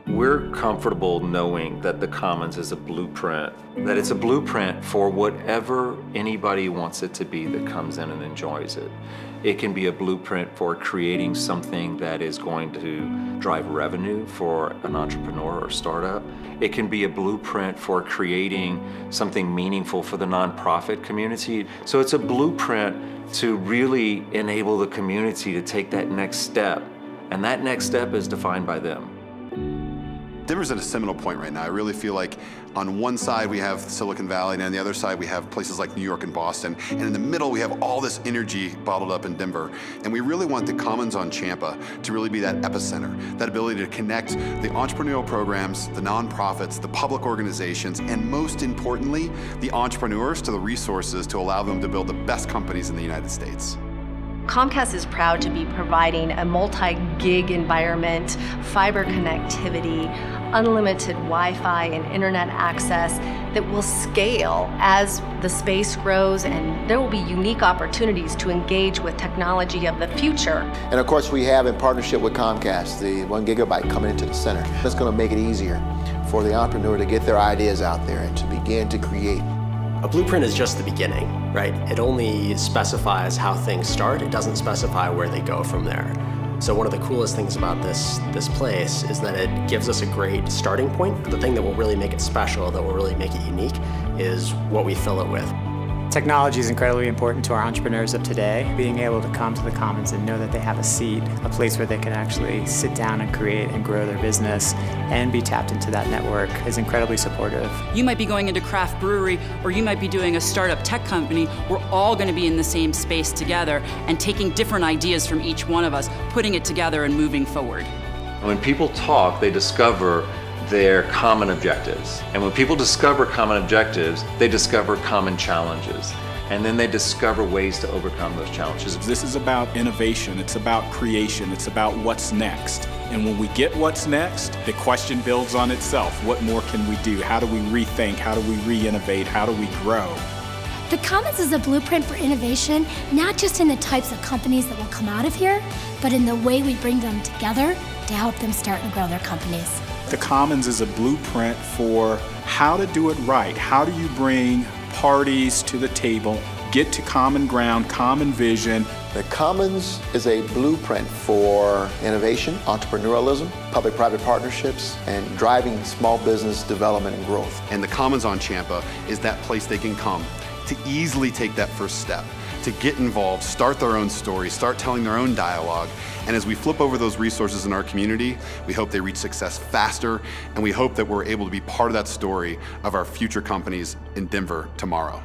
We're comfortable knowing that the Commons is a blueprint, that it's a blueprint for whatever anybody wants it to be that comes in and enjoys it. It can be a blueprint for creating something that is going to drive revenue for an entrepreneur or startup. It can be a blueprint for creating something meaningful for the nonprofit community. So it's a blueprint to really enable the community to take that next step. And that next step is defined by them. Denver's at a seminal point right now. I really feel like on one side we have Silicon Valley, and on the other side we have places like New York and Boston. And in the middle we have all this energy bottled up in Denver. And we really want the Commons on Champa to really be that epicenter, that ability to connect the entrepreneurial programs, the nonprofits, the public organizations, and most importantly, the entrepreneurs to the resources to allow them to build the best companies in the United States. Comcast is proud to be providing a multi-gig environment, fiber connectivity, unlimited Wi-Fi and internet access that will scale as the space grows, and there will be unique opportunities to engage with technology of the future. And of course we have, in partnership with Comcast, the 1 gigabyte coming into the center. That's going to make it easier for the entrepreneur to get their ideas out there and to begin to create. A blueprint is just the beginning, right? It only specifies how things start. It doesn't specify where they go from there. So one of the coolest things about this place is that it gives us a great starting point. The thing that will really make it special, that will really make it unique, is what we fill it with. Technology is incredibly important to our entrepreneurs of today. Being able to come to the Commons and know that they have a seat, a place where they can actually sit down and create and grow their business and be tapped into that network is incredibly supportive. You might be going into craft brewery, or you might be doing a startup tech company. We're all going to be in the same space together and taking different ideas from each one of us, putting it together and moving forward. When people talk, they discover their common objectives. And when people discover common objectives, they discover common challenges. And then they discover ways to overcome those challenges. This is about innovation, it's about creation, it's about what's next. And when we get what's next, the question builds on itself. What more can we do? How do we rethink? How do we re-innovate? How do we grow? The Commons is a blueprint for innovation, not just in the types of companies that will come out of here, but in the way we bring them together to help them start and grow their companies. The Commons is a blueprint for how to do it right. How do you bring parties to the table, get to common ground, common vision. The Commons is a blueprint for innovation, entrepreneurialism, public-private partnerships, and driving small business development and growth. And the Commons on Champa is that place they can come to easily take that first step, to get involved, start their own story, start telling their own dialogue. And as we flip over those resources in our community, we hope they reach success faster, and we hope that we're able to be part of that story of our future companies in Denver tomorrow.